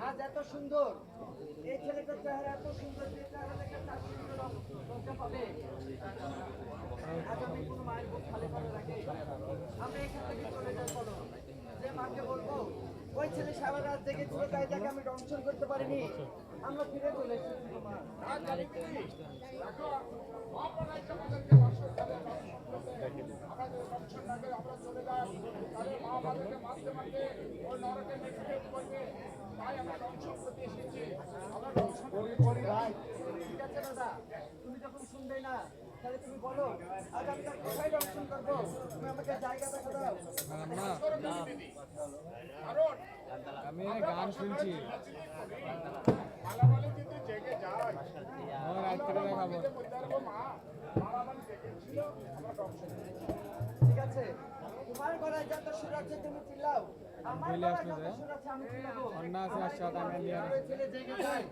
আজ এত সুন্দর এই ছেলেটার চেহারা এত সুন্দর যে চেহারা দেখে তার লজ্জা পাবে। আজ আমি কোনো মায়ের বুক খালি করে রাখি, আমরা এখান থেকে চলে যাই। বলো যে মাকে বলবো ওই ছেলে সারা রাত জেগেছিল তাই দেখে আমি দংশন করতে পারিনি, আমরা ফিরে চলে এসেছি। ঠিক আছে দাদা, তুমি যখন শুনবে না তাহলে তুমি বলো আজ আমি তার কোথায় দর্শন করবো, তুমি আমাকে জায়গা দেখা দাও। আমি গান শুনছি, ঠিক আছে, তোমার গলায় যত সুর আছে তুমি চিল্লাও, আমার গলায় যত সুর আছে আমি চিল্লাবো। ছেলে জেগে যায়,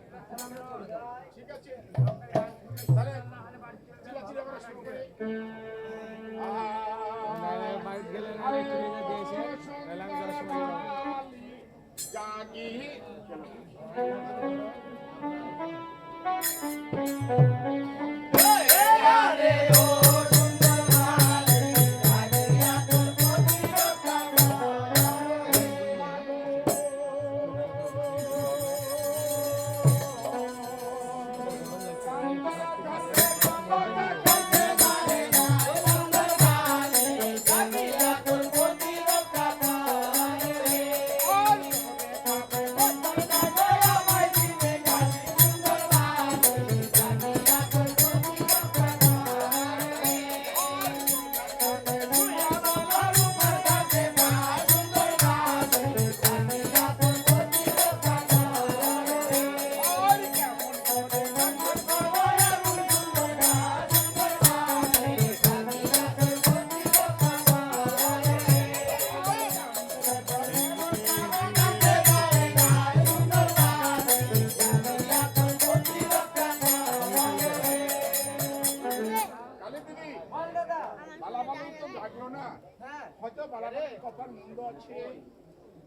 আমরা চলে যাই। ঠিক আছে, তাহলে চিল্লাচিল্লি আমরা শুরু করি। জাগি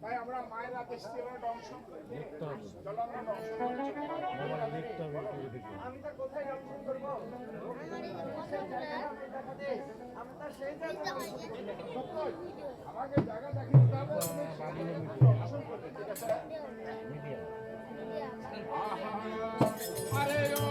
তাই আমরা মায়ের আদেশ দিয়ে দংশন করতে চলো আমরা আমি তো কোথায় দংশন করবো, আমাকে জায়গা দেখিয়ে দংশন করতে। ঠিক আছে, আরে ও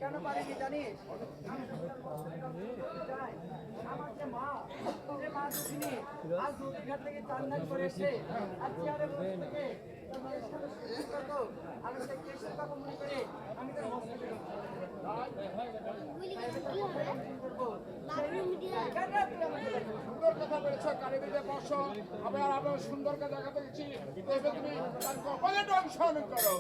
কেন পারিনি জানিস? আমার যে মা দুঃখিনী আজ নদীর ঘাট থেকে চান্দান করেছে, আর চেয়ারে বসে থেকে আমি সেই কৃষ্ণ কথা মনে করে আমি তার মস্তকে সুন্দর সুন্দর কথা বলেছো কালী দিদি বসো আবার আবার সুন্দর কথা দেখাতে গেছি এবার তুমি তার কপালে দংশন করো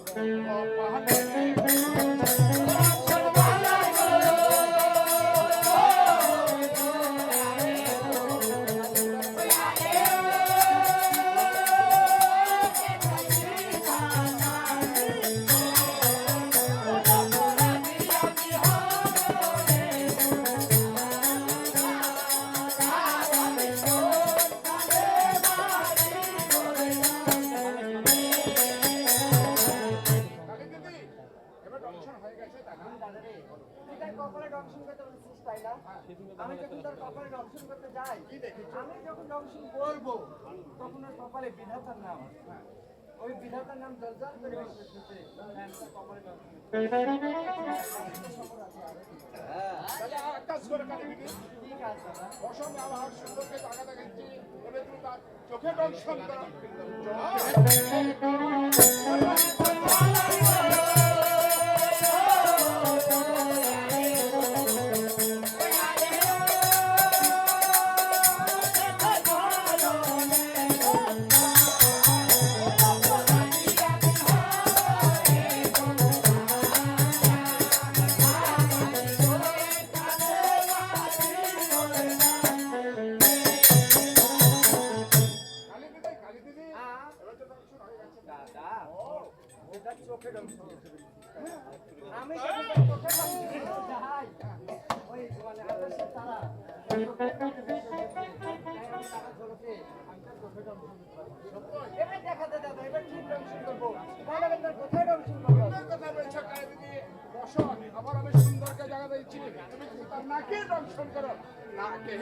কালী দিদি এবার দংশন হয়ে গেছে তাই না তুই তার কপালে দংশন করতে বলেছিস তাই না? আমি যখন তার কপালে দংশন করতে যাই, আমি যখন দংশন বলবো তখন ওর কপালে বিধাতার নাম, ওই বিধাতার নাম জলজল করে উঠতেছে। আমি তার কপালে দংশন করতে তাহলে আর কাজ করে কালী দিদি ঠিক আছে দাদা। বসো আমি আবার সুন্দরকে জায়গা দেখাচ্ছি এবার তুমি তার চোখে দংশন করো কালী দিদি এবার তো দংশন হয়ে গেছে দাদা, এটা চোখে দংশন করতে বলেছিস। আমি যখন তার চোখে দংশন করতে যাই, ওই মানে আকাশের তারা, তাই আমি তারা ঝলকে আমি তার চোখে দংশন করতে পারি। এবার দেখাতে দাদা, এবার ঠিক দংশন করবো, তাহলে আমি তার কোথায় দংশন করবো? সুন্দর কথা বলছো কালী দিদি বসো আবার আমি সুন্দরকে জায়গা দিচ্ছি তুমি তার নাকে দংশন করো নাকে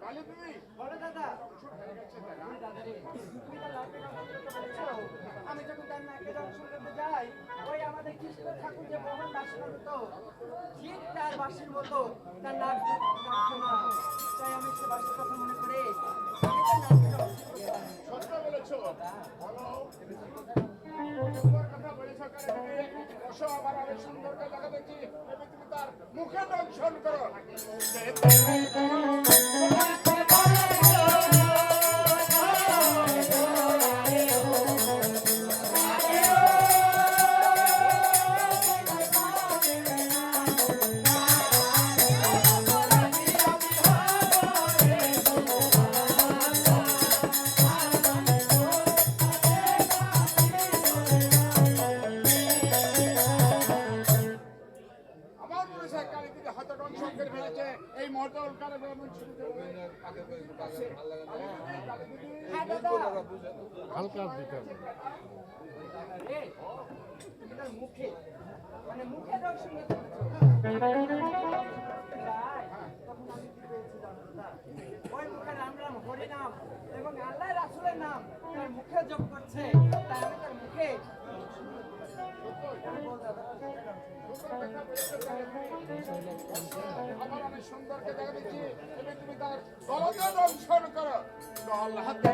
কালী দিদি বলো দাদা, দংশন হয়ে গেছে তাই না তুমি দাদা রে, তুমি তার নাকে দংশন করতে বলেছো। আমি যখন তার নাকে দংশন করতে যাই, ওই আমাদের কৃষ্ণ ঠাকুর যে মোহন বাসনা হতো, ঠিক তার বাসির মতো তার নাক ডাকতো না। তাই আমি সে বাসির কথা মনে করে আমি তার নাকে দংশন করতাম। সত্য বলেছো বলো সুন্দর কথা বলেছো কালী দিদি বসো আবার আমি সুন্দরকে জায়গা দিচ্ছি এবার তুমি তার মুখে দংশন করো আমার মনে হয় কালী দিদি হয়তো দংশন করে ফেলেছে এই মহতল কালে এমন ছিল যে কালী দিদি হ্যাঁ দাদা, হালকা দিতে রে, তুমি তার মুখে, মানে মুখে দংশন করতে বলেছো। তাই, তখন আমি কি পেয়েছি জানো দাদা? ওই মুখে রাম রাম হরি নাম এবং আল্লাহ রাসূলের নাম তার মুখে যোগ করছে, তাই আমি তার মুখে আমি বল দাদা, আবার আমি সুন্দরকে দেখা দিচ্ছি এবার তুমি তার গলকে দংশন করো দল হাতে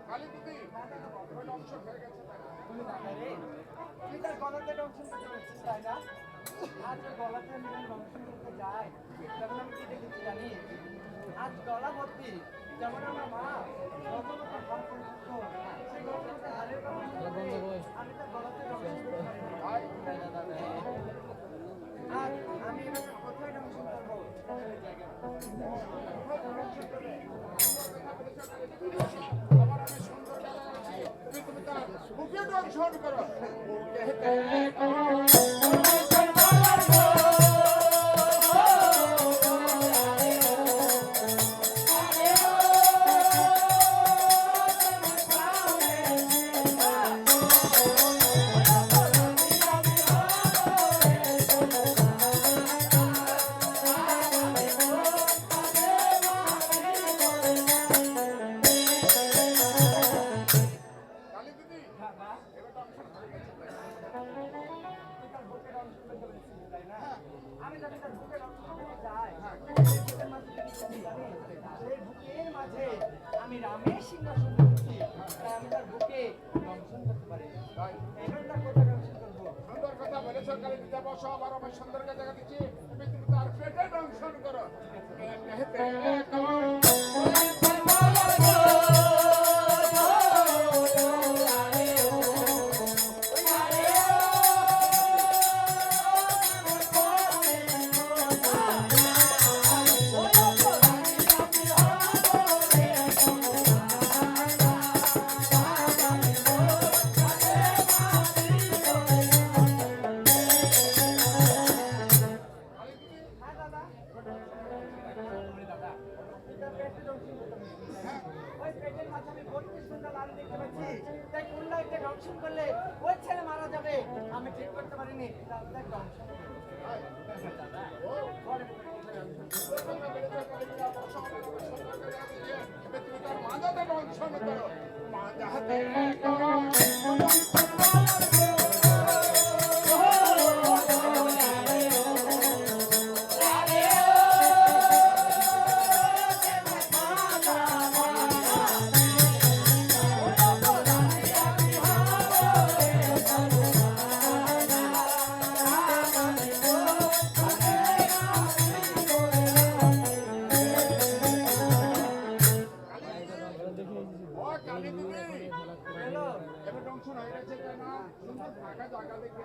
কালী দিদি এবার দংশন হয়ে গেছে তাই না? তুমি দাদা রে, তুই তার গলাতে দংশন করতে বলছিস তাই না? আজ ওই গলাতে আমি যখন দংশন করতে যাই, তখন আমি কি দেখেছি জানিস? আজ গলা ভর্তি, যেমন আমার মা রজনীতে হাত করে থাকতো, সেই রজনীতে হাড়ের কথা মনে করে আমি তার গলাতে দংশন করতে পারি। আজ আমি এবার কোথায় দংশন করবো? সেই জায়গায়। আবার আমি সুন্দর জায়গা আছি তুমি তুমি তার মুখে দংশন করো। কালী দিদি এবার দংশন করে আমি যদি তার বুকের অংশ করতে যাই, বুকের মাঝে কি কিছু জানি? সেই বুকের মাঝে আমি রামের সিংহাসন দেখছি, তাই আমি তার বুকে দংশন করতে পারি। এবার তার কোথায় দংশন করবো? সুন্দর কথা বলেছ কালী দিদি। বসো, আবার আমার সুন্দরকে জায়গা দিচ্ছি, তুমি তার পেটে দংশন করো। হ্যাঁ দাদা, এটা পেটে দংশন করতে হবে। ওই পেটের মাঝে আমি 32টা লাল দেখতে পাচ্ছি, তাই কোন লাইটে দংশন করলে ওই ছেলে মারা যাবে আমি ঠিক করতে পারিনি, তাই দংশন করবো। দাদা, ঘরে বসে দংশন তুমি তার মাজাতে দংশন করো। মাজাতে ও কালী দিদি হ্যালো। এবার দংশন হয়ে গেছে তাই না? সুন্দর ফাঁকা জায়গা দেখে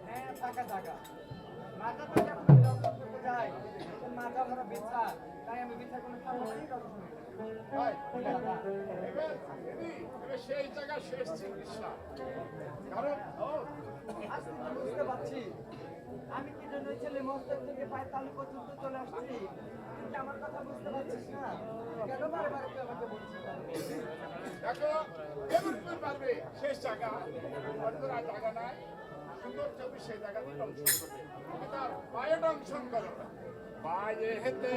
হ্যাঁ, ফাঁকা জায়গা। মাথা তো যখন দংশন করতে যাই, মাথা ভরা বিছা, তাই আমি বিছা কোনো খাবো না, দংশন হয়ে যাবে। হয়। দাদা, এবার দিদি এবার সেই জায়গা শেষ চিকিৎসা। কারণ আজ কিন্তু বুঝতে পারছি আমি কি জন্য এই ছেলে মস্তক থেকে পায়ের তালু পর্যন্ত চলে আসছি, কিন্তু আমার কথা বুঝতে পারছিস না। কেন বারে বারে তুই আমাকে বলছিস? দেখো এবার তুমি পারবে শেষ জায়গা, অন্য আর জায়গা নাই। সুন্দর ছবি সেই জায়গাতে দংশন করবে। তুমি তার পায়ে দংশন করো। পায়ে হেতে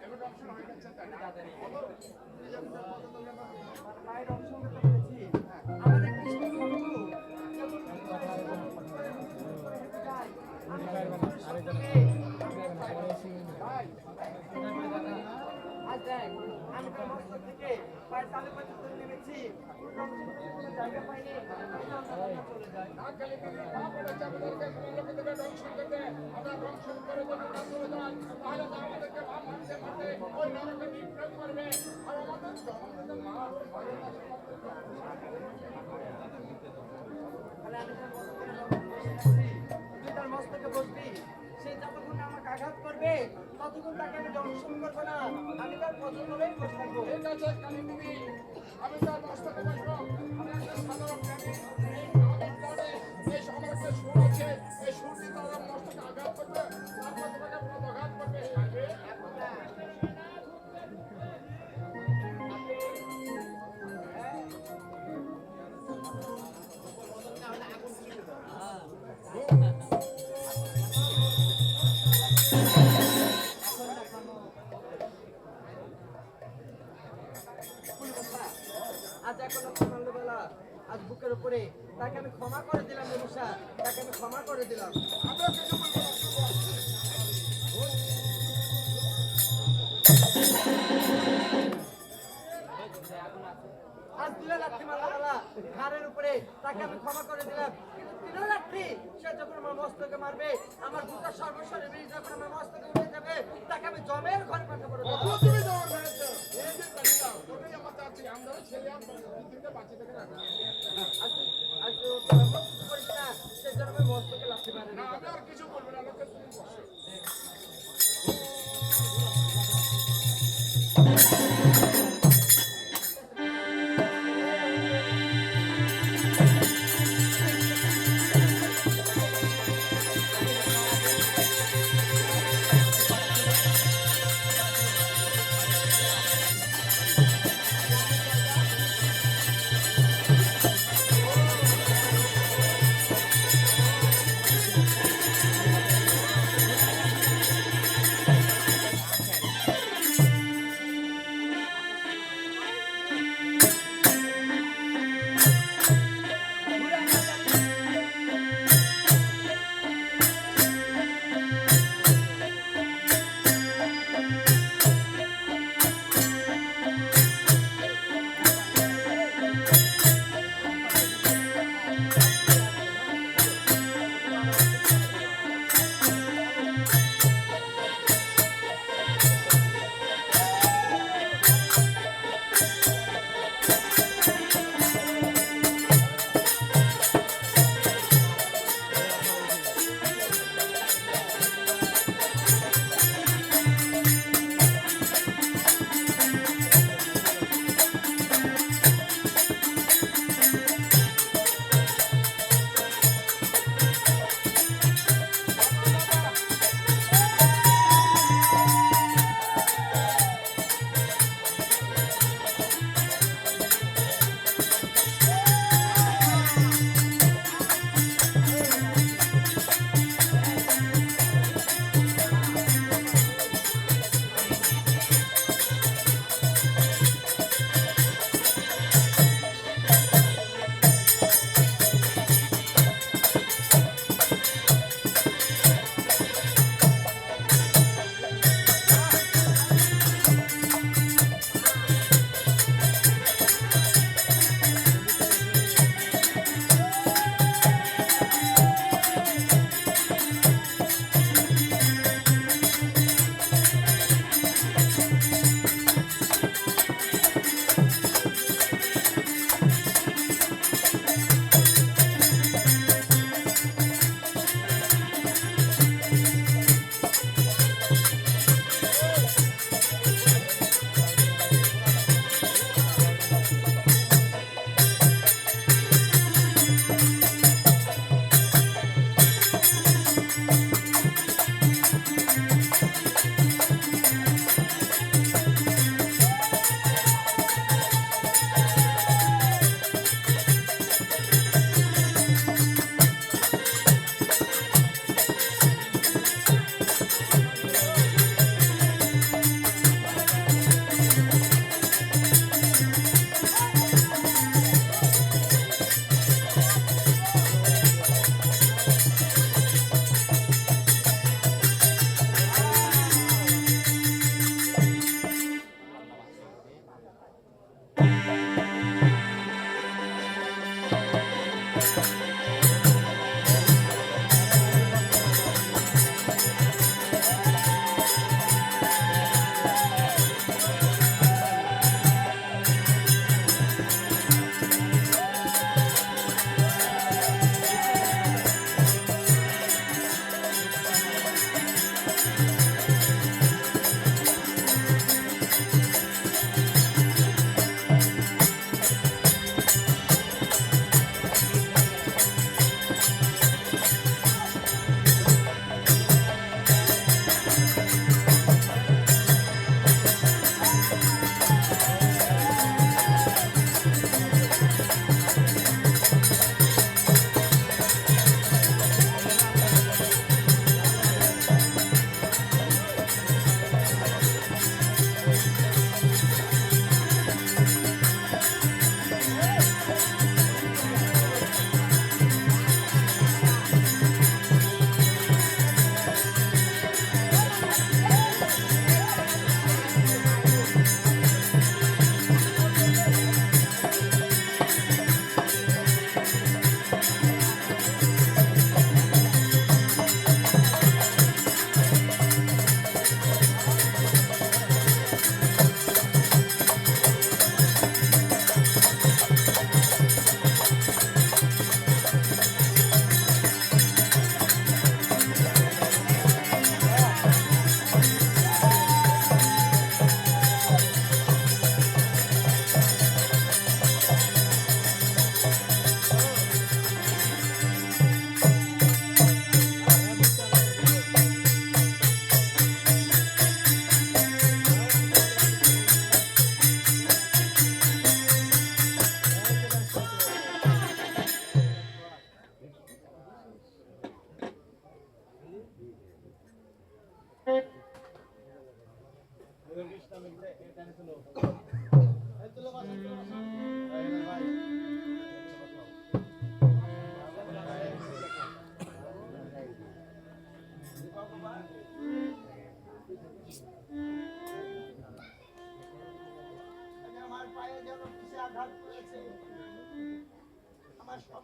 এবার দংশন হয়ে গেছে তাই না? পায়ের দংশন করতে পেরেছি। আমাদের কৃষ্ণ বন্ধু আজ দেখ, আমি তো মস্তক থেকে পায়ের তালু পর্যন্ত নেমেছি, কোনো জায়গা পাইনি, চলে যায়। না খালি দিদি পা পড়েছে আমাদেরকে লোকে দেবে দংশন করতে। আমরা দংশন করে যদি আমরা চলে যাই তাহলে তো আমাদেরকে মা মারতে মারতে ওই নরকে নিক্ষেপ করবে। আর আমাদের জগতের মা তাহলে আমি তোর মস্তকে বসে আছি, তুই তার মস্তকে বসবি, সে যতক্ষণ আমাকে আঘাত করবে ততক্ষণ তাকে আমি দংশন করবো না, আমি তার পছন্দই বসে থাকবো। ঠিক আছে কালী দিদি, আমি তার মস্তকে বসবো। আমি একটা সাধারণ প্রাণী, আমাদের পরে এই আমার একটা সুর আছে, এই সুর দিয়ে তারা মস্তকে আঘাত করবে, তারপর তোমাকে পদাঘাত করবে। আজ এখনো সন্ধ্যাবেলা, আজ বুকের উপরে তাকে আমি ক্ষমা করে দিলাম মনুষা, তাকে আমি ক্ষমা করে দিলাম। আমরা কিছু বলবো না। ঘাড়ের উপরে তাকে আমি ক্ষমা করে দিলাম, কিন্তু দিনরাত্রি সে যখন আমার মস্তকে মারবে, আমার বুকটা সর্বস্বরে বেরিয়ে যখন আমার মস্তকে উঠে যাবে, তাকে আমি জমের ঘরে পাঠাবো। কখনো তুমি যাওয়ার হয়েছে এই যে কাটি দাও ওটাই আমার চাচ্ছি আমরা ছেলে আর পৃথিবীতে বাঁচিয়ে থেকে রাখবো আজকে ও তোরা মুক্ত করিস না, সেজন্য আমি মস্তকে লাথি মারি না আমি আর কিছু বলবো না লোকের তুমি বসো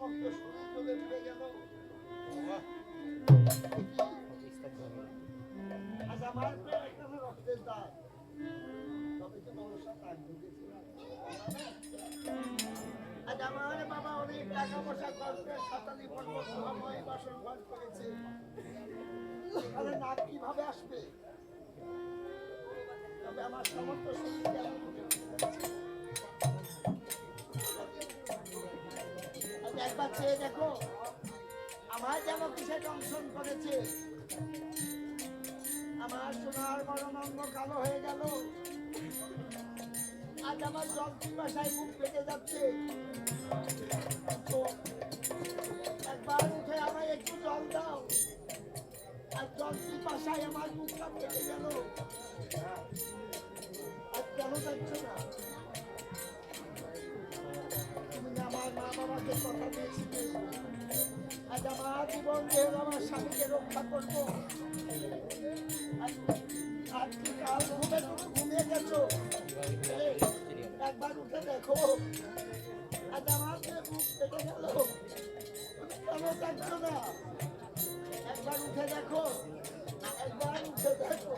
সমস্ত শরীর জ্বলে পুড়ে গেল। আজ আমার পেটে কেন রক্তের দাগ? তবে তো মানুষের দাগ ঢুকেছিল। আজ আমার বাবা অনেক টাকা পয়সা করতে সাতালি পর্বত সময় বাসন ঘর করেছে। এখানে নাক কিভাবে আসবে? তবে আমার সমস্ত শরীর কেন ঢুকে যাচ্ছে? একবার চেয়ে দেখো আমার যেন কিসে দংশন করেছে। আমার সোনার মরণাঙ্গ কালো হয়ে গেল। আজ আমার জল পিপাসায় মুখ ফেটে যাচ্ছে। একবার উঠে আমায় একটু জল দাও। আর জল পিপাসায় আমার মুখটা ফেটে গেল। আর কেন যাচ্ছ না? তুমি আমার মা বাবাকে কথা দিয়েছিলে আজ আমার জীবন দিয়ে আমার স্বামীকে রক্ষা করবো। আজ কি কাল ঘুমে তুমি ঘুমিয়ে গেছো? একবার উঠে দেখো আজ আমার যে মুখ ফেটে গেল। তুমি কেন যাচ্ছ না? একবার উঠে দেখো, একবার উঠে দেখো।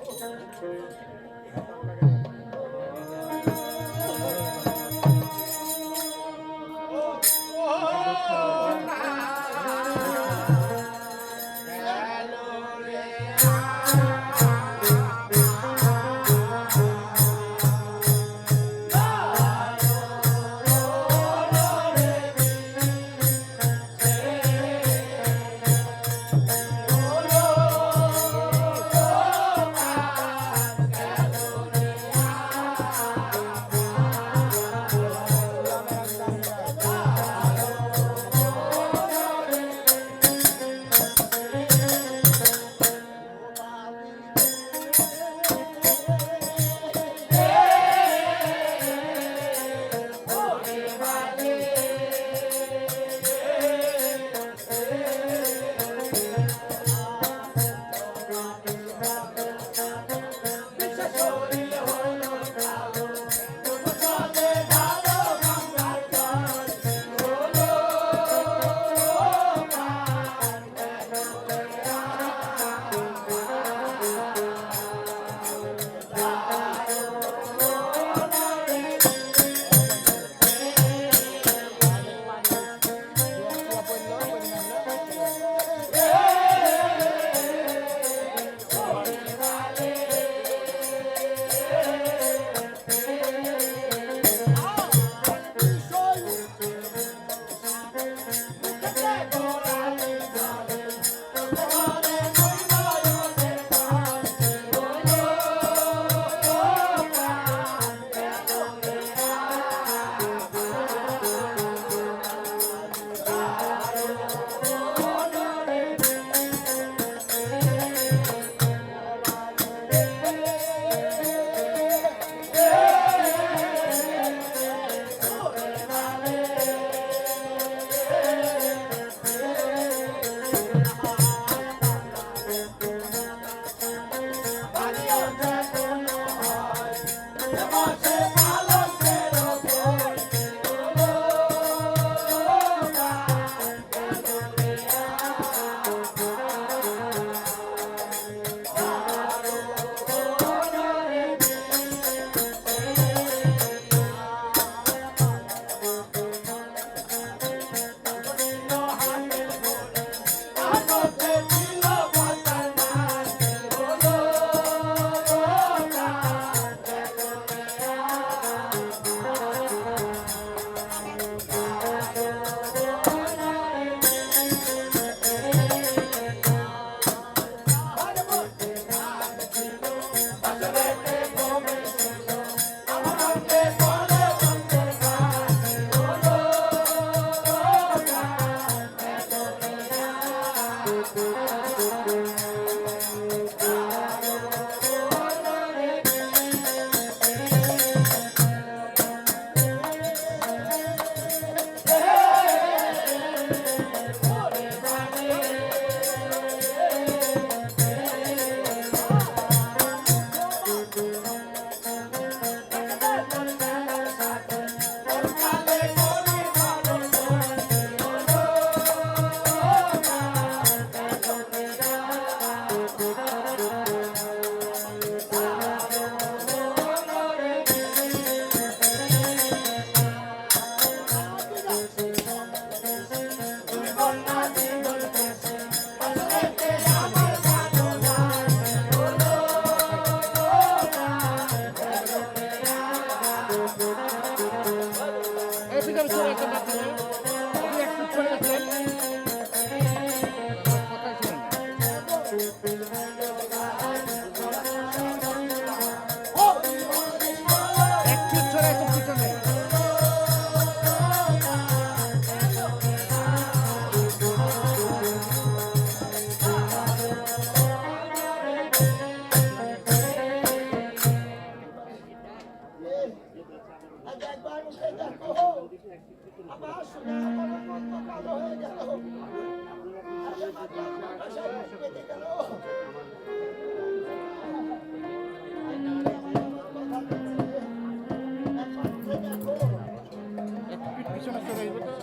পিছনে চলে যাবে তো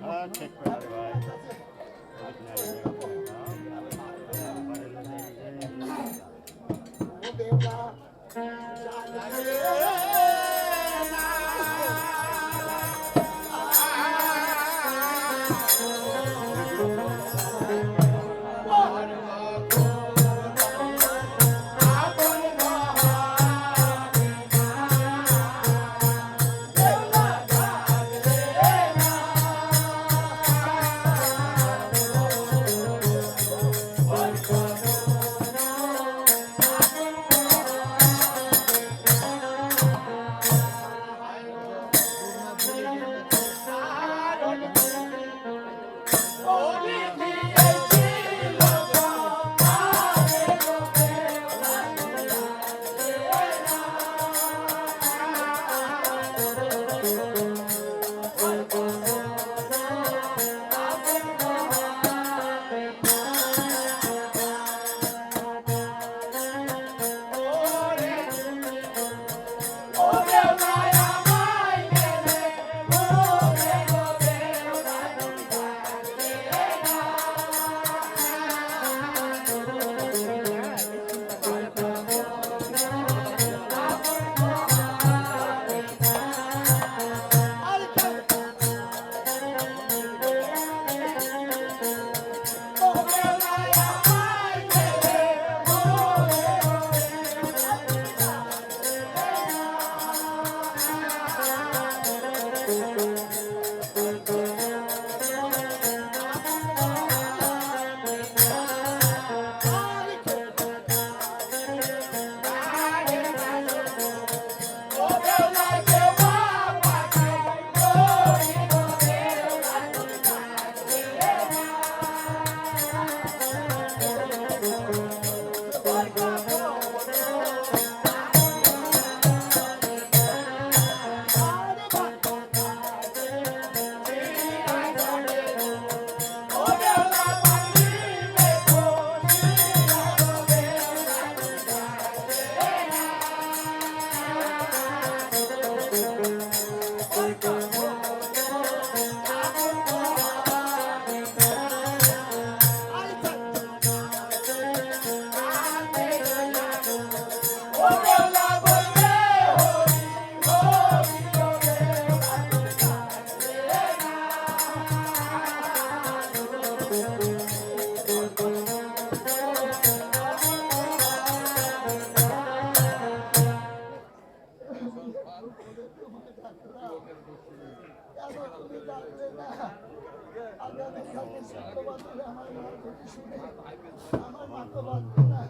হ্যাঁ ঠিক করে ভাই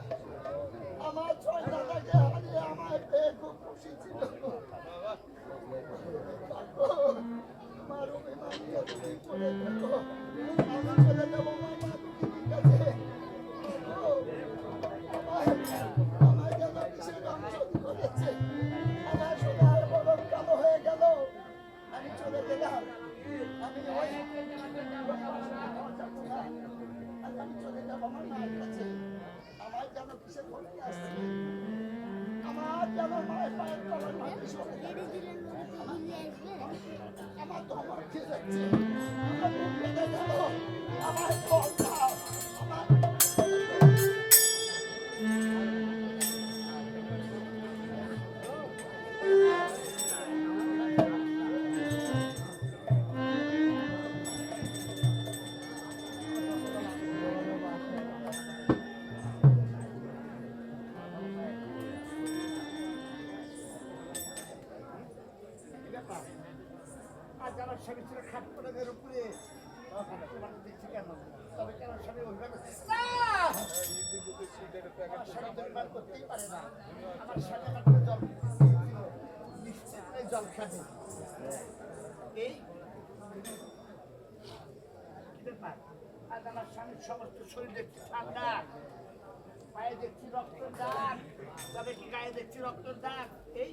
আমার ছয় দাদাকে হারিয়ে আমার পেয়ে খুব খুশি ছিল। আমার অভিমান নিয়ে তুমি চলে গেলো। আমি চলে যাবো আমার মাতৃভূমির কাছে। আমার যেন কিসের দংশন করেছে। আমার সোনার বরণ কালো হয়ে গেল। আমি চলে গেলাম। আমি আমি চলে যাবো আমার মায়ের কাছে। আমার যেন কিসের ভক্তি আসছে। আমার যেন মায়ের পায়ের তলার মাটি সরে যাচ্ছে। আমার তো আমার খেয়ে যাচ্ছে। আমার মুখ বেঁধে গেল। আমার ফল দাও। আমার যারা স্বামী ছিল খাট করে বের উপরে দেখছি কেন তবে কেন স্বামী অভিমান স্বামী তো অভিমান করতেই পারে না। আমার স্বামী আমার জল নিশ্চিত জল খাবে এই ব্যাপার। আজ আমার স্বামীর সমস্ত শরীর দেখছি ঠান্ডা, পায়ে দেখছি রক্ত দাগ। তবে কি গায়ে দেখছি রক্তের দাগ? এই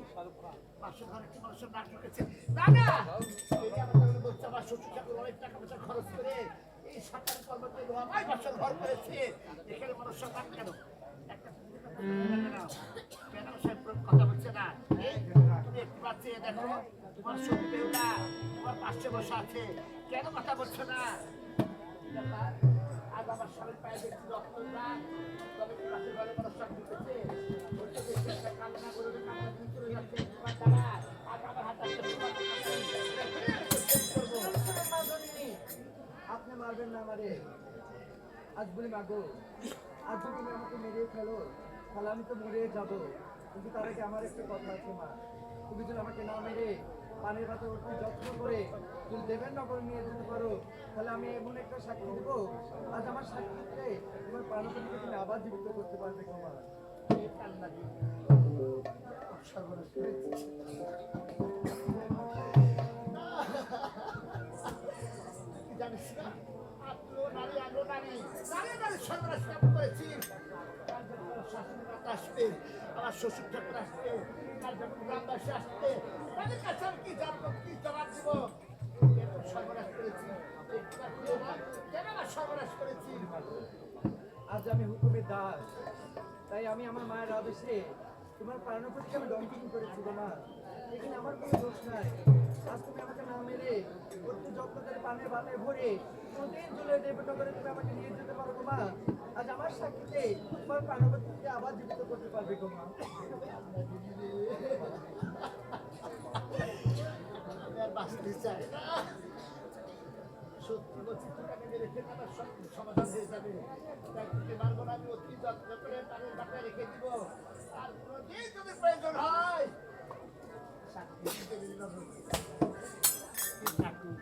পাশে ঘরে কি মানুষের নাক ঢুকেছে? না না, এই যে আমার বলছে আমার শ্বশুর ঠাকুর অনেক টাকা পয়সা খরচ করে এই সাঁতার পর্বতে আমার বাসার ঘর করেছে, এখানে মানুষের নাক কেন? একটা কেন সে কথা বলছে না? এই তুমি একটু পাচ্ছি দেখো, তোমার সত্যি বেউলা তোমার পাশে বসে আছে, কেন কথা বলছো না? আজ আমার স্বামীর পায়ে দেখছি রক্ত দাগ, তবে কি পাশের ঘরে মানুষের নাক ঢুকেছে? কান্না করে কান্না চলে যাচ্ছে তোমার দ্বারা, আজ আমার হাতে আপনি মারবেন না আমারে। আজ বলি মাগো, আজ যদি তুমি আমাকে মেরে ফেলো তাহলে আমি তো মরে যাবো, কিন্তু তার আগে আমার একটা কথা আছে মা, তুমি যদি আমাকে না মেরে পানির পাতা উঠতে যত্ন করে তুমি দেবেন নগর নিয়ে যেতে পারো, তাহলে আমি এমন একটা সাক্ষী দেবো, আজ আমার সাক্ষীতে তোমার প্রাণপতিকে তুমি আবার জীবিত করতে পারবে তোমার। কান্না দিয়ে সর্বনাশ করেছি। জানিস না আত্মীয় নারী আলো নারী নারী নারী সর্বনাশ কেমন করেছি? কাল যখন আমার শাশুড়ি মাতা আসবে, আমার শ্বশুর ঠাকুর আসবে, কাল যখন গ্রামবাসী আসবে, তাদের কাছে আমি কি জানবো, কি জবাব দিব? কেন সর্বনাশ করেছি? কেন আমার সর্বনাশ করেছি? আজ আমি হুকুমের দাস, তাই আমি আমার মায়ের আদেশে তোমার প্রাণপতিকে আমি দংশন করেছি গো মা, এখানে আমার কোনো দোষ নাই। আজ তুমি আমাকে না মেরে অতি যত্ন করে পানের বাতায় ভরে নদীর জলে দেবত করে তুমি আমাকে নিয়ে যেতে পারো গো মা, আজ আমার সাক্ষীতে তোমার প্রাণপতিকে আবার জীবিত করতে পারবে গো মা। আমি আর বাঁচতে চাই না। সত্যি বলছি, তোকে মেরে ফেলে আমার সব সমাধান হয়ে যাবে। তাই তোকে মারবো না, আমি অতি যত্ন করে পানির বাটায় রেখে দিব। আর কোনোদিন যদি প্রয়োজন হয় সাক্ষী দিতে বেরোবো। কি ঠাকুর,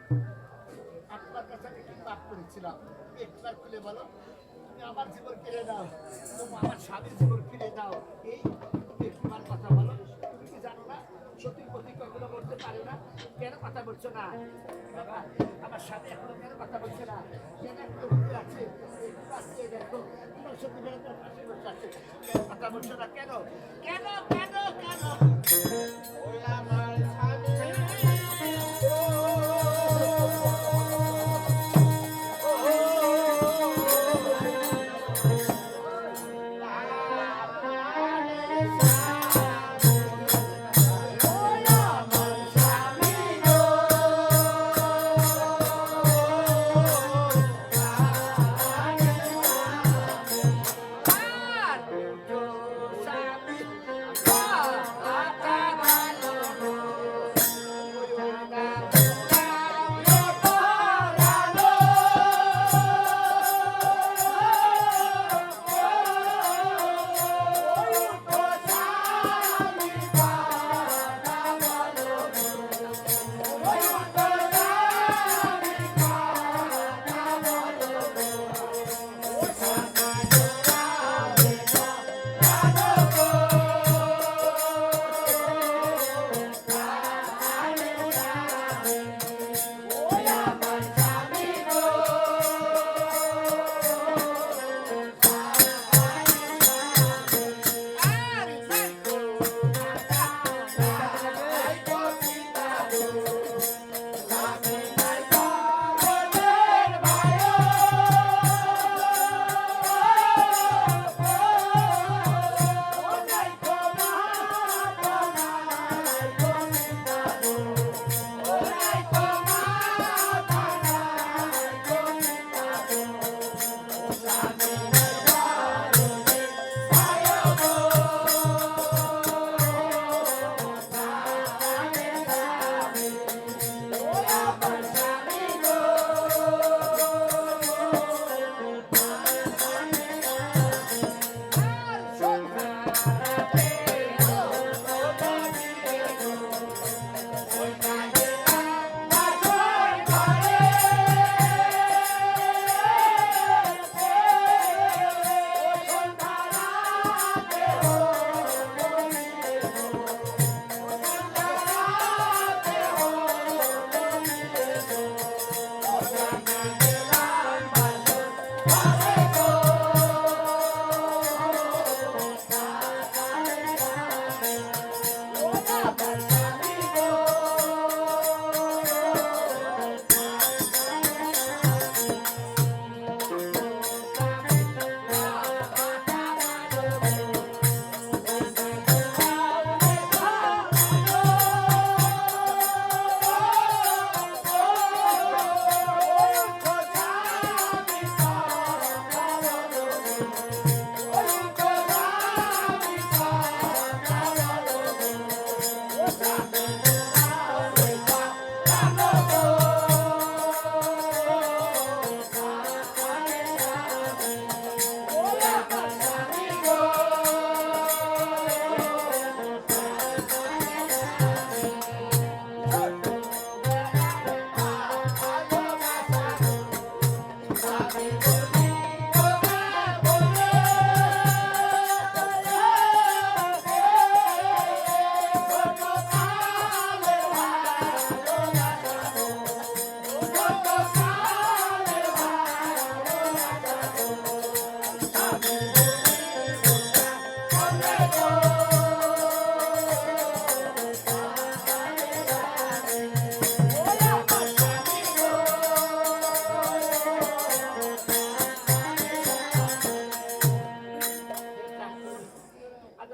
আপনার কাছে আমি কি পাপ করেছিলাম? তুমি একবার খুলে বলো। তুমি আমার জীবন ফিরে দাও, তুমি আমার স্বামীর জীবন ফিরে দাও, এই একবার কথা বলো। তুমি কি জানো না সত্যির প্রতি কখনো বলতে পারে না? কেন কথা বলছো না? বাবা, আমার স্বামী এখনো কেন কথা বলছে না? কেন এখনো ঘুরে আছে? একটু আসছে দেখো, তোমার সত্যি বেড়ে তার পাশে বসে আছে, কেন কথা বলছো না? কেন কেন কেন কেন? ওই আমার স্বামী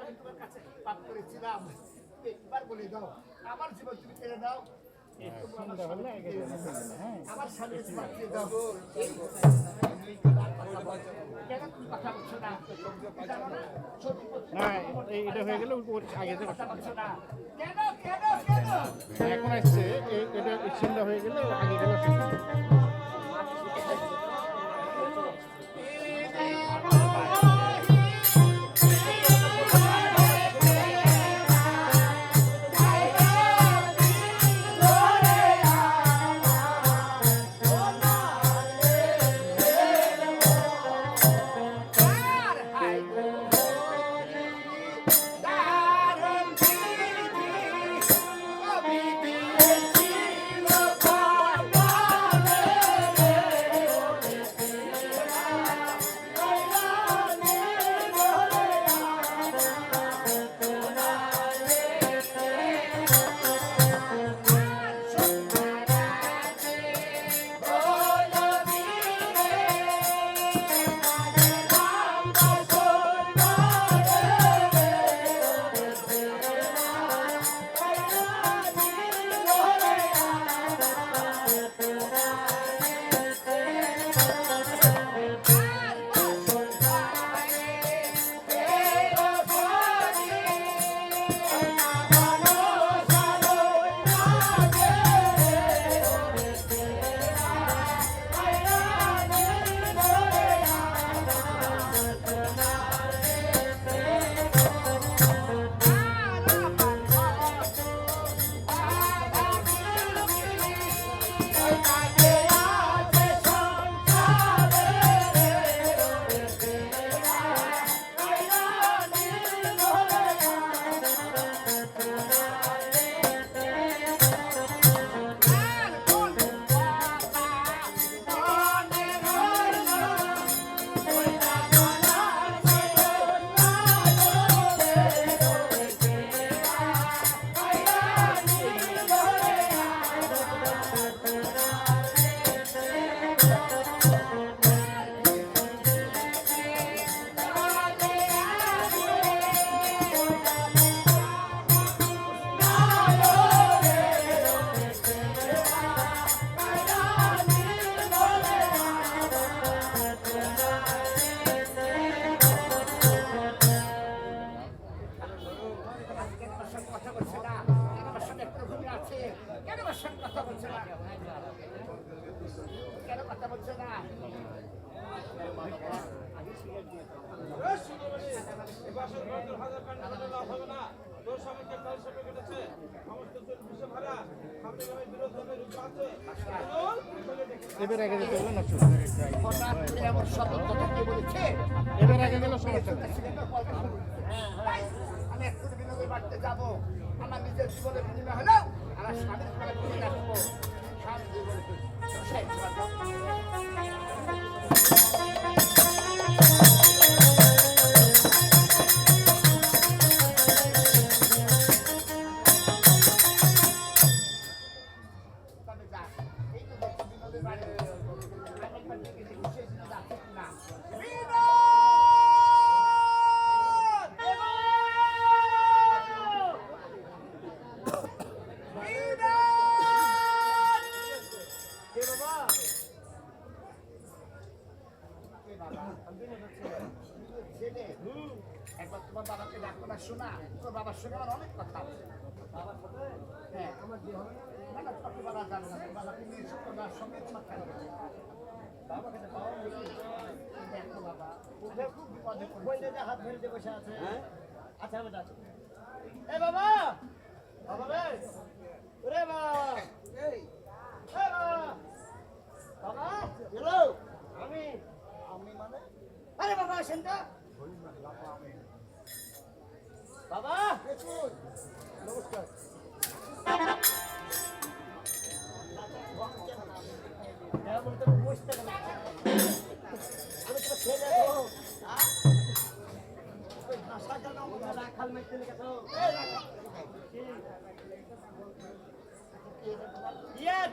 আমি তোমার কাছে পাপ করেছিলাম একবার বলে দাও আমার জীবন তুমি কেড়ে দাও আমার স্বামীর বাঁচিয়ে দাও কেন তুমি কথা বলছো না জানো না না এটা হয়ে গেলে ওর আগে থেকে কথা বলছো না কেন কেন কেন এখন আসছে এটা সিনটা হয়ে গেলে আগে গেলে কথা বলছে না আমার সাথে প্রভূমি আছে কেন আমার সাথে কথা বলছে না কেন কথা বলছে না এবার আগে যেতে হবে না হঠাৎ করে এমন শব্দ কথা কে বলেছে এবার আগে গেলে সমস্যা নেই আমি একটু বিনোদন বাড়তে যাবো আমার নিজের জীবনের বিনিময় হলো আমার স্বামীর জীবনে ফিরে আসবো স্বামী জীবনে একবার তোমার বাবাকে ডাকো না শোনা তোর বাবার সঙ্গে আমার অনেক কথা আছে হ্যাঁ আমার বিয়ে হবে না না তোমার বাবা জানো না বাবাকে নিয়ে তোমার সঙ্গে তোমার খেলা বাবাকে দেখো বাবা খুব বিপদে পড়ে হাত ফেলতে বসে আছে আচ্ছা বেটা এ বাবা বাবা রে ওরে বাবা এই বাবা বাবা হ্যালো আমি মানে আরে বাবা আসেন তো বাবা নমস্কার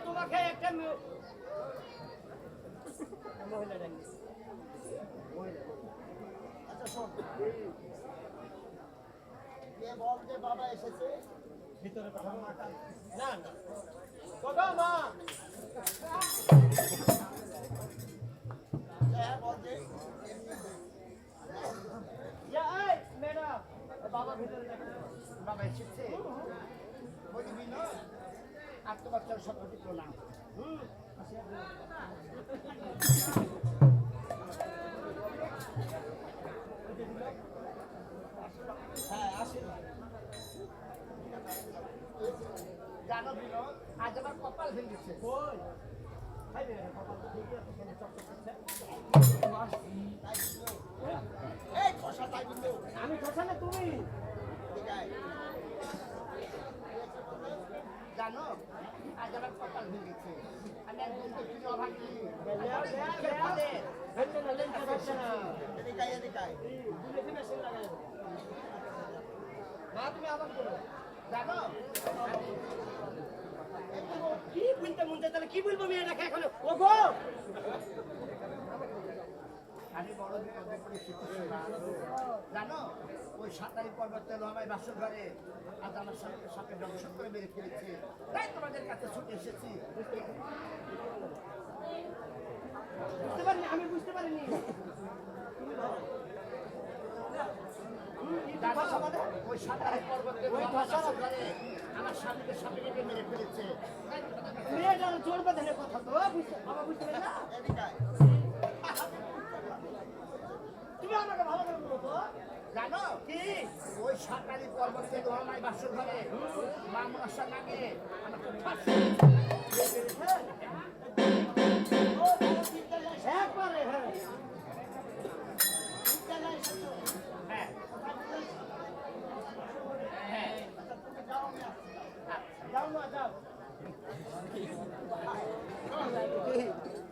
তোমাকে একটা মহিলা ডাকি আচ্ছা শোন কে বল যে বাবা এসেছে ভিতরে পাঠাবো না না কোথাও মা হ্যাঁ বল যে এই ম্যাডাম বাবা ভিতরে দেখো বাবা এসেছে বলি বিনোদ আত্মবাচ্চার শব্দটি প্রণাম হ্যাঁ আসেন জানো বিনোদ আজ আমার কপাল ভেঙেছে কই খাই রে কপাল তো ঠিক আছে কেন চকচক করছে এই খসা তাই কিন্তু আমি খোসা না তুমি জানো আজ আমার কপাল ভেঙেছে আমি একদম তো কিছু অভাগী এদিকায় মা তুমি আবার বলো জানো কি বলতে মনতে তাহলে কি বলবো মেয়েটাকে এখন ও গো আমি বড় বিপদে পড়েছি জানো ওই সাঁতারি পর্বতের লড়াই বাসর ঘরে আজ আমার সাথে দংশন করে মেরে ফেলেছে তাই তোমাদের কাছে ছুটে এসেছি বুঝতে পারিনি আমি বুঝতে পারিনি জানো ওই সাঁতারি পর্বতের লড়াই বাসর ঘরে আমার স্বামীকে সামনে রেখে মেরে ফেলেছে মেয়েটার জোর বাঁধানোর কথা তো বাবা বুঝতে পারি না এদিকায় তুমি আমাকে ভালো করে বলো তো জানো কি ওই সাঁতারি পর্বতের লড়াই বাসর ঘরে মামলার নামে আমাকে ফাঁসি একবারে হ্যাঁ হ্যাঁ হ্যাঁ যাও না যাও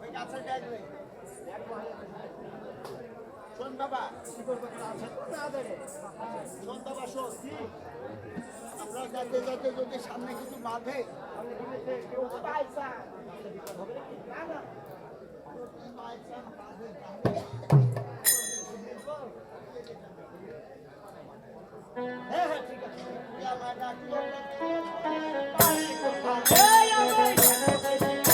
ওই গাছের ডাকবে শোন বাবা না দেবে শোন বাবা শোন আমরা যাতে যাতে যদি সামনে কিছু বাঁধে আমি বলেছে কেউ পাইছা হবে না না হ্যাঁ হ্যাঁ ঠিক আছে আমার ডাকলে এই আমার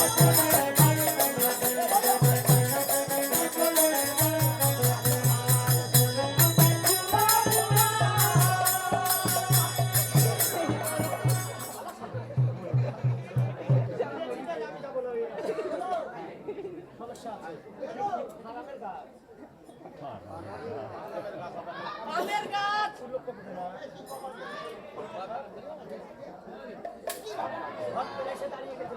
সমস্যা আছে আমের গাছ আমের গাছ ঘর করে এসে দাঁড়িয়ে গেছে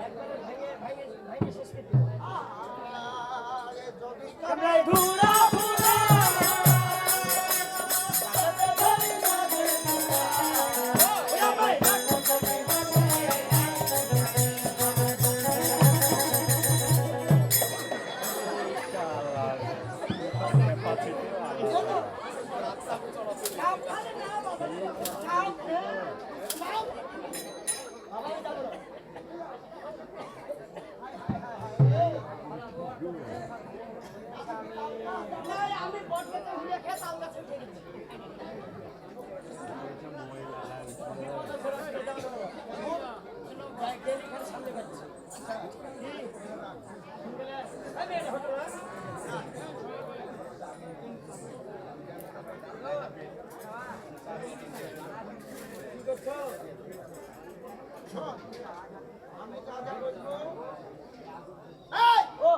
একবারে ভেঙে ভেঙে ভেঙে শেষ করে দিল যদি ঘুরা ঘুরা আমি বটগাছে ঘুরে খেয়ে তাল গাছে উঠে গেছি সামনে পাচ্ছি কি করছো আমি যা যা বলবো এই ও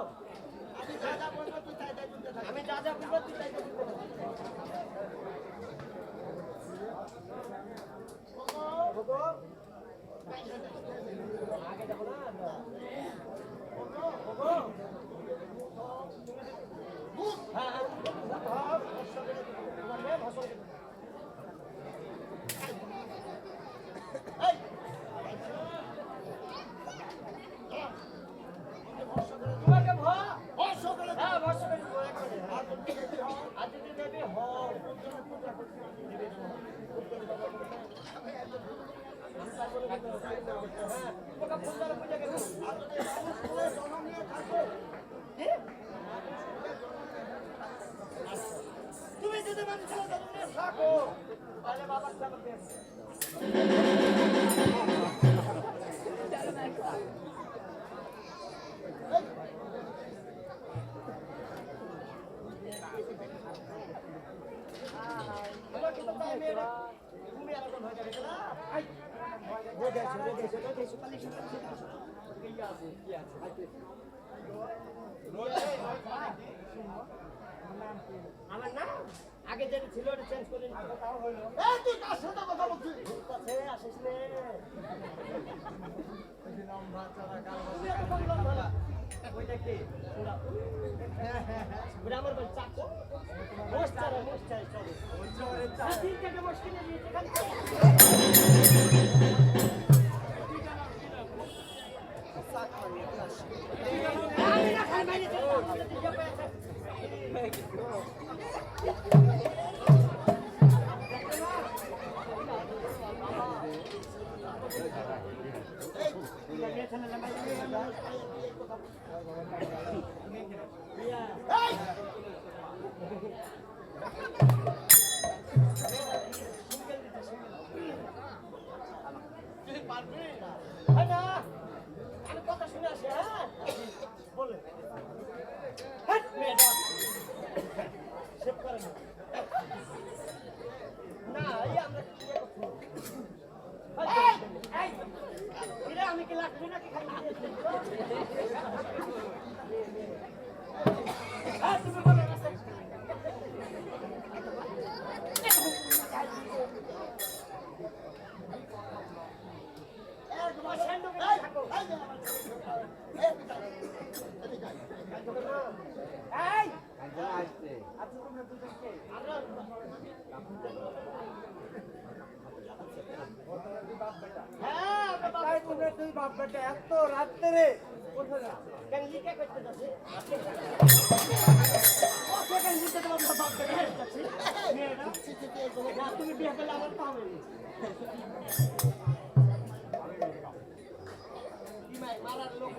আমি যা যা বলবো তুই তাই তাই শুনতে থাকবি আমি যা যা বলবো তুই তাই তাই করবি। ওগো, আগে যাবো না ওগো। হ্যাঁ হ্যাঁ ভরসা করে দিবো। তোমার মেয়ে ভরসা করে দিবো। এই তোমাকে ভরসা করে হ্যাঁ ভরসা করে দিবো একবারে। আর যদি দেবে হও পূজা করতে দিবে হ্যাঁ ওটা পূজার পূজা করবে আর যদি মানুষ করে জন্ম নিয়ে থাকবে কি তাহলে বাবার চাপ দেন। তুমি আর ভয় করে না আই ভয় দেছো কালি কি আছে আমার নাম আগে যেটা ছিল ওটা চেঞ্জ করে নিতে তাও হলো এই তুই কার সাথে কথা বলছিস? কাছে আসিস রে ওইটা কি ওটা আমার বল চাকু মোস্টারে চলে তিন টাকা মুশকিলে দিয়েছে খালি আমি না খাই মাইনে আমি কথা শুনে আসি হ্যাঁ বলে না এই আমরা আমি কি লাগবে নাকি খাই তুমি বলো এত রাত্রে কোথায় করতে যাচ্ছে তুমি বিয়ে করলে আমার পাবে মারার লোক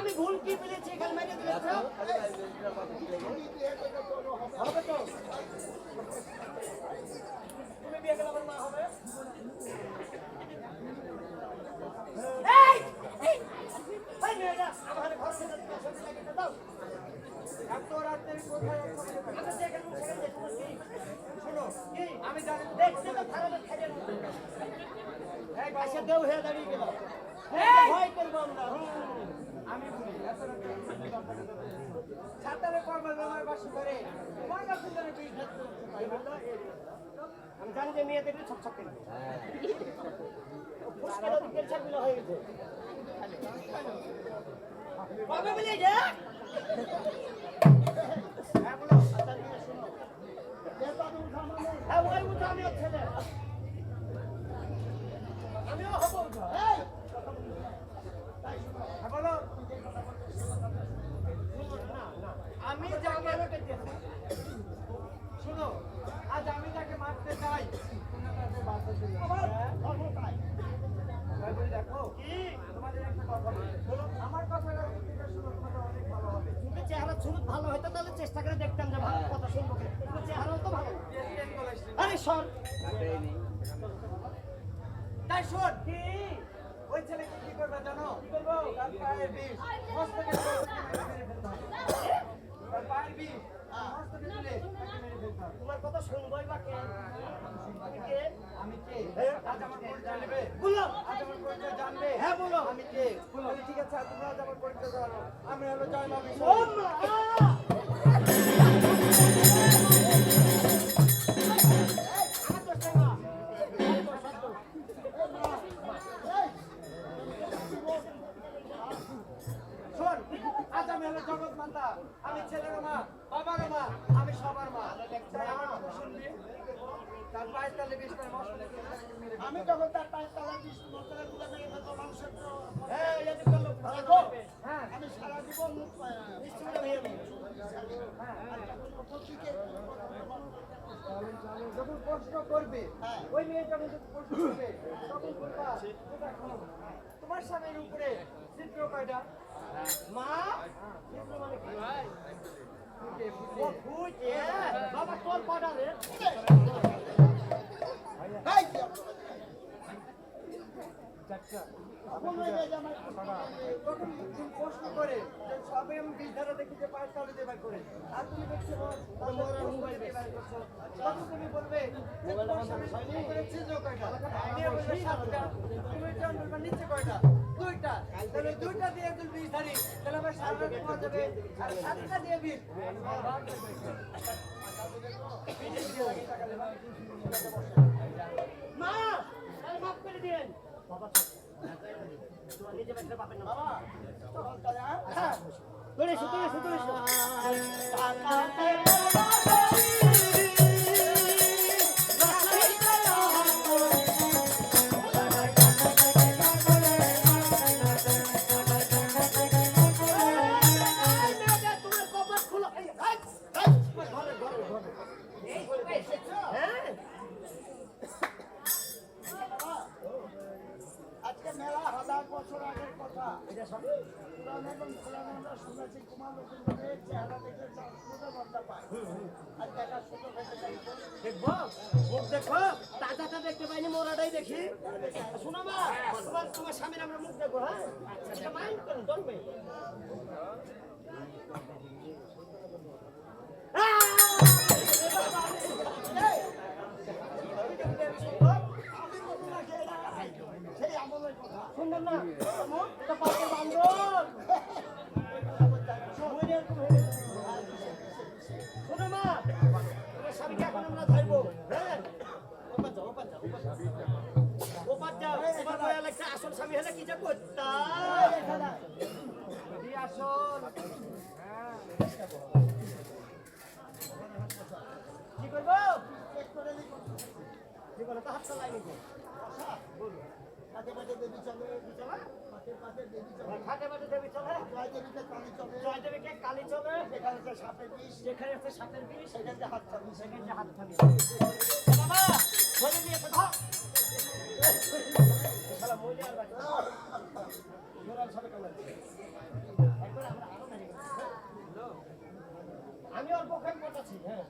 আমি ভুল কি পেরেছি এখানে মেরে দিয়েছে হবে তো তুমি বিয়ে করলে আমার মা হবে আমার ঘর থেকে দাও এত রাতের কোথায় শোনো আমি জানি দেখছি তো খারাপের খাইয়ে পাশে দেও হয়ে দাঁড়িয়ে গেল ভয় করবো আমরা আমি বলি এত রাতে সাঁতারে করবার আমার বাসি করে আমি জানি যে মেয়ে দেখলে ছক করে হয়ে গেছে কবে বলে যে হ্যাঁ বলো শোনো হ্যাঁ ওই উঠা আমি ছেলে আমিও হবো উঠা বলো আমি যাকে শোনো আজ আমি যাকে মারতে চাই দেখো কি তোমাদের একটা কথা বলো আমার কথাটা শুনো তোমাদের অনেক ভালো হবে যদি চেহারা ছুরুত ভালো হতো তাহলে চেষ্টা করে দেখতাম যে ভালো কথা শুনবো কিন্তু চেহারাও তো ভালো আরে শোন তাই শোন কি ওই ছেলেকে কি করবে জানো কি করবো তার পায়ের বিষ মস্তকে মেরে ফেলতে হবে তার পায়ের বিষ মস্তকে তুলে মেরে ফেলতে হবে তোমার কথা শুনবোই বা কে আমি কে আজ আমার পরিচয় নেবে বলো আজ আমার পরিচয় জানবে হ্যাঁ বলো আমি কে বলো ঠিক আছে তোমরা আজ আমার পরিচয় জানো আমি হলো জয়মা জগৎ মাতা আমি ছেলের মা বাবার মা আমি সবার মা আমার কথা শুনবি তার পায়ের তালে বিষ করে আমি যখন তার পায়ের তালে বিষ মশলা গুলো মেরে ফেলবো মানুষের হ্যাঁ হ্যাঁ আমি সারা জীবন নিশ্চয় যখন প্রশ্ন করবে ওই মেয়ে যখন প্রশ্ন করবে তখন বলবা তোমার স্বামীর উপরে চিত্র কয়টা? মা চিত্র মানে কি? ও ফুটে বাবা তোর কয়টা রে? এই যে চারটা। আপন হয়ে যায় আমার তখন তুমি প্রশ্ন করে যে সবে আমি বিধারা দেখি যে পায়ের তালু দিয়ে বের করে আর তুমি দেখছো মোবাইল মোবাইল দিয়ে বের করছো তখন তুমি বলবে যে তোমার স্বামী উপরে চিত্র কয়টা? দিয়ে বলবে 7টা। তুমি যখন বলবে নিচে কয়টা? 2টা। তাহলে 2টা দিয়ে যদি 20 ধরি তাহলে আমার 7টা পাওয়া যাবে আর 7টা দিয়ে 20 মা তাহলে মাফ করে দিন বাবা তোমার নিজে বেঁচে পাবেন না বাবা তখন তাহলে হ্যাঁ তুলে তুলে আজকে মেলা 1000 বছর আগের কথা। পুরাণ এবং পুরাণে আমরা শুনেছি কুমার লক্ষ্মণের চেহারা দেখে সংস্কৃত মজা পায়। আর দেখা সুযোগ হতে চাইছে। দেখবো মুখ দেখো তাজাটা দেখতে পাইনি মোরাটাই দেখি শোনো মা তোমার স্বামীর আমরা মুখ দেখবো হ্যাঁ এটা মাইন্ড করেন ডোন্ট মাইন্ড সেই আমলের কথা। শুনবেন না এটা পাশে বান্ধব শোনো মা তোমার স্বামীকে এখন আমরা ধরবো হ্যাঁ ওপার যাও ওপার বয়া লাগছে আসল স্বামী হলে কি যে করতাম আসল কি করবো কি করবো তো হাত চালাই নাকি পাতে পাতে দেবী চলে, পাতে পাতে দেবী চলে। খাটে বাটে দেবী চলে জয় দেবীতে কালী চলে। জয় দেবীকে কালী চলে যেখানে আছে সাপের বিষ, যেখানে আছে সাপের বিষ সেখানে যে হাত চাবি, সেখানে যে হাত থাকবে বাবা ধরে নিয়েছে ধর শালা মইলে আর বাকি জোরাল সাথে কামাচ্ছে একবার আমরা আরো মেরে গেছি আমি অল্প খান পটাছি হ্যাঁ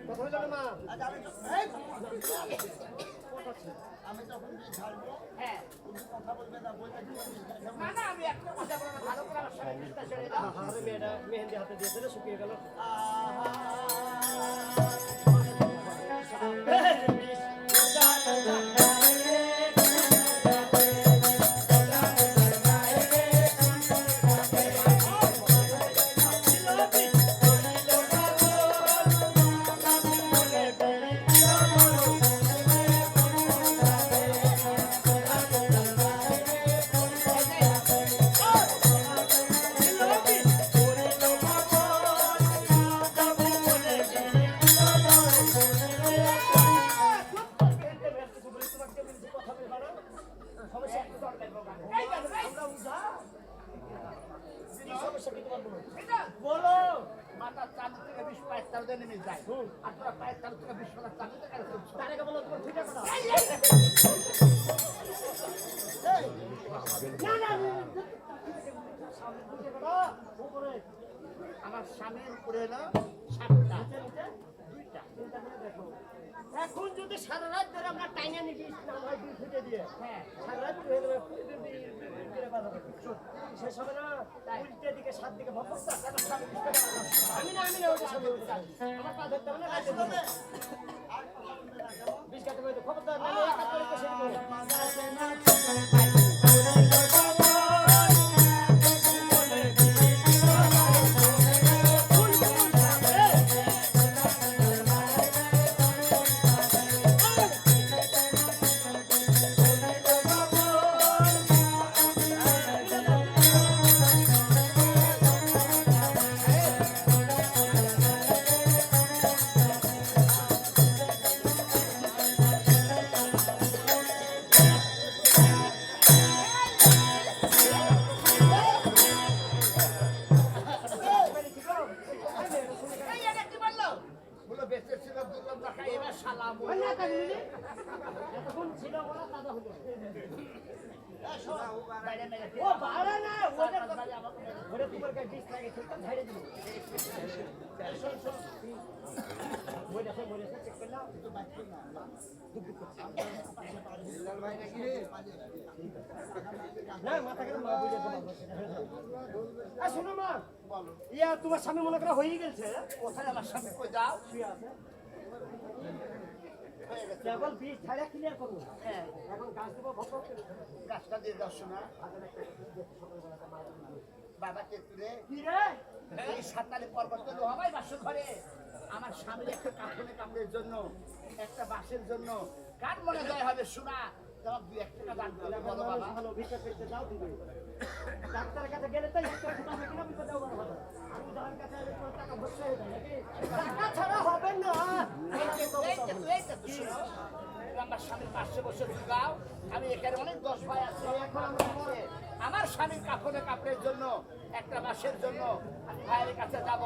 কথা হইল না মা আজ আমি যখন বিষ ঢালবো, হ্যাঁ তুমি কথা বলবে না, বলবে যে বিষ ঢালবো। না না আমি একটা কথা বলবো ভালো করে আমার সাথে বিস্তার ছেড়ে দাও আরে মেয়েটা মেহেন্দি হাতে দিয়েছে রে শুকিয়ে গেল বলো মাথার চাঁদি থেকে বিষ পায়ের তালুতে নেমে যায়। আর তোরা পায়ের তালু থেকে বিষ ফেলার চাঁদিতে কেন করছো? তার আগে বলো তোমার ঠিক আছে না উপরে আমার স্বামীর উপরে এলো 7টা। এখন যদি সারা রাত ধরে আমরা টাইনা নিবি ইসলাম হয় 2 ফুটে দিয়ে হ্যাঁ সারা রাত হয়ে যাবে শেষ হবে না উল্টে দিকে 7 দিকে ভক্ত আমি না ওটা সামনে আমার পা ধরতে হবে না রাতে ধরবে বিশ কাটে হয়তো খবরদার না একা করে তো এতক্ষণ ছিল বলা দাদা হলো ও বাড়া না ওটা ওরে তোমার কাছে ডিস লাগে ঠিক আছে ছেড়ে দিবো ওইটা সব ওইটা চেক করলাম তো বাচ্চা না না মাথা করে মা বুঝে তো শোনো মা বলো ইয়া তোমার স্বামী মনে করা হয়ে গেছে কোথায় আমার সামনে কই যাও শুয়ে আছে কেবল বীজ ছাড়া ক্লিয়ার করবো হ্যাঁ এখন গাছ দেবো ভক্ত গাছটা দিয়ে দর্শনা বাবা কে তুলে কি রে এই সাতালে পর্বত লোহাবাই বাসর ঘরে আমার স্বামীর একটা কাপড়ে কাপড়ের জন্য একটা বাসের জন্য কার মনে যায় হবে শোনা তোমার 2-1 টাকা দান করে বলো বাবা ভালো ভিক্ষা পেতে যাও দিবে ডাক্তারের কাছে গেলে তো একটা টাকা হবে কিনা ভিক্ষা দাও ভালো আমি যার কাছে গেলে পুরো টাকা ভরতে হবে নাকি টাকা ছাড়া হবে না আমার স্বামীর পাশে বসে গাও আমি এখানে অনেক 10 ভাই আছে এখন আমরা পরে আমার স্বামীর কাপড়ে কাপড়ের জন্য একটা বাসের জন্য আমি ভাইয়ের কাছে যাব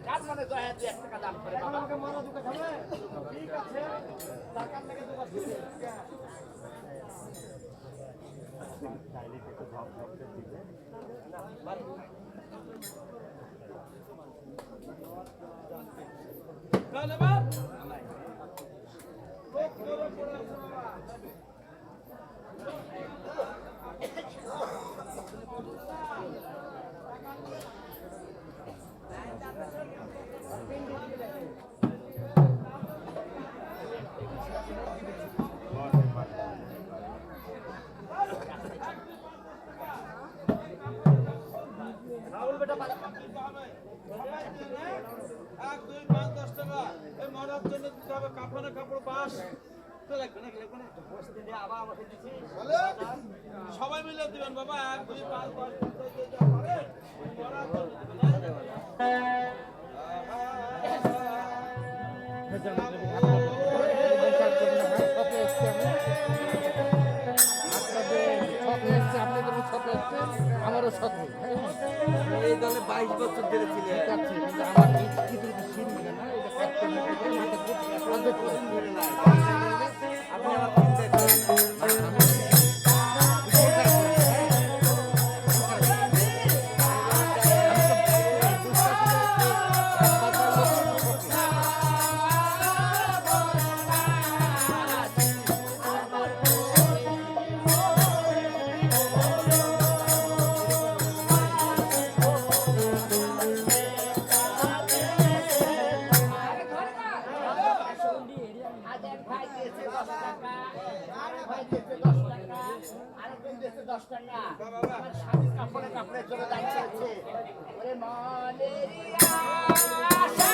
কার মনে জয় 2-1 টাকা দান করে এখন বাবা আমাকে মরা দুটো খাবে ঠিক আছে টাকার লেগে তোমার দিবে রাহুল বেটা পালা 1, 2, 5, 10 টাকা এই মরার জন্য দিতে হবে কাফনে কাপড় বাস তো লাগবে না বসতে দিয়ে আবার আমাকে দিছি সবাই মিলে দিবেন বাবা 1, 2, 5, 10 যা পারে মরার জন্য আমারও শখে এই দলে 22 বছর ধরে ছিলেন কিন্তু আমার কিন্তু সিন মিলে না এটা কাটতে নিতে মাথা ধরে নাই আপনি আমার চিন্তা করেন আজ এক ভাই দিয়েছে 10 টাকা আরেক ভাই দিয়েছে 10 টাকা আরেকজন দিয়েছে 10 টাকা আমার স্বামীর কাপড়ে কাপড়ের জন্য দান করেছে ওরে মনের আশা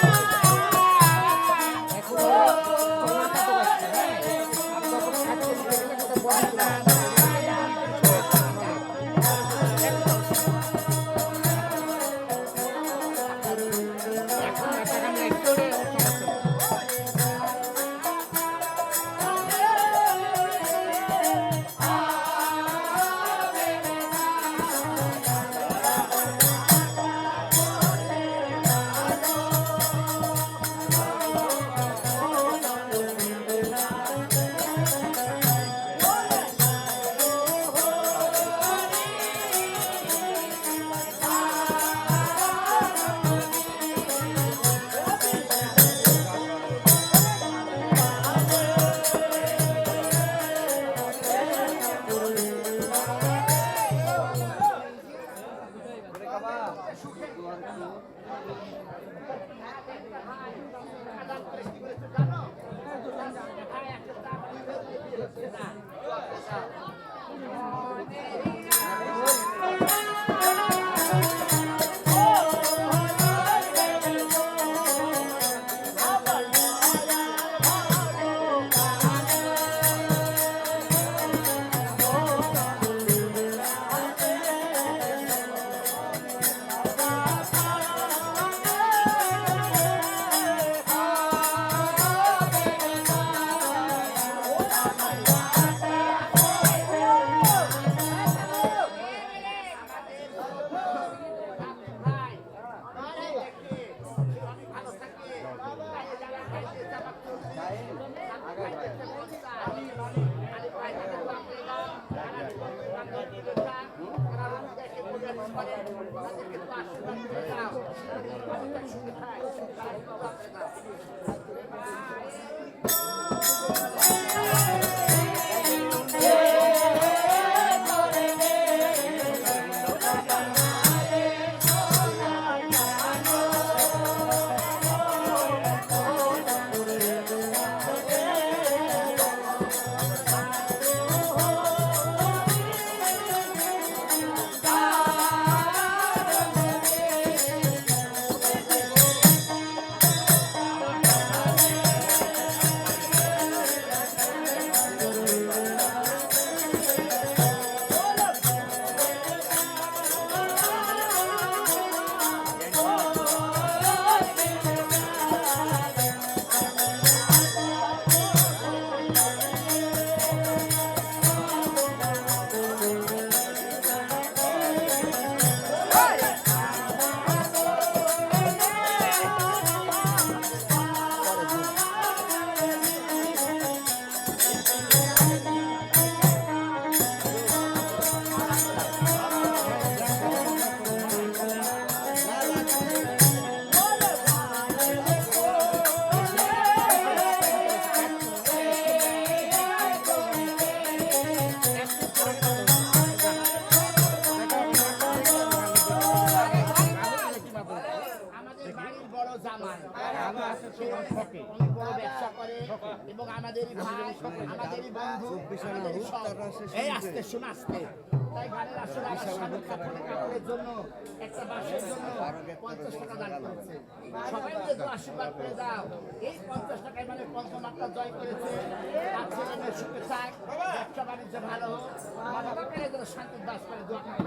আমাদের বাড়ির বড় জামাই সে অনেক বড় ব্যবসা করে এবং আমাদেরই ভাই আমাদেরই বন্ধু আমাদেরই সব। এই আস্তে শোন আস্তে তাই গানের আসলে আমার স্বামী কাপড়ের জন্য একটা বাসের জন্য 50 টাকা দান করেছে। সবাই মিলে তো আশীর্বাদ করে দাও। এই 50 টাকায় মানে পঞ্চমাত্রা জয় করেছে। আর ছেলে মেয়ে সুখে থাক, ব্যবসা বাণিজ্য ভালো হোক, বাবা বাবারা যেন শান্তির বাস করে দোয়া করে।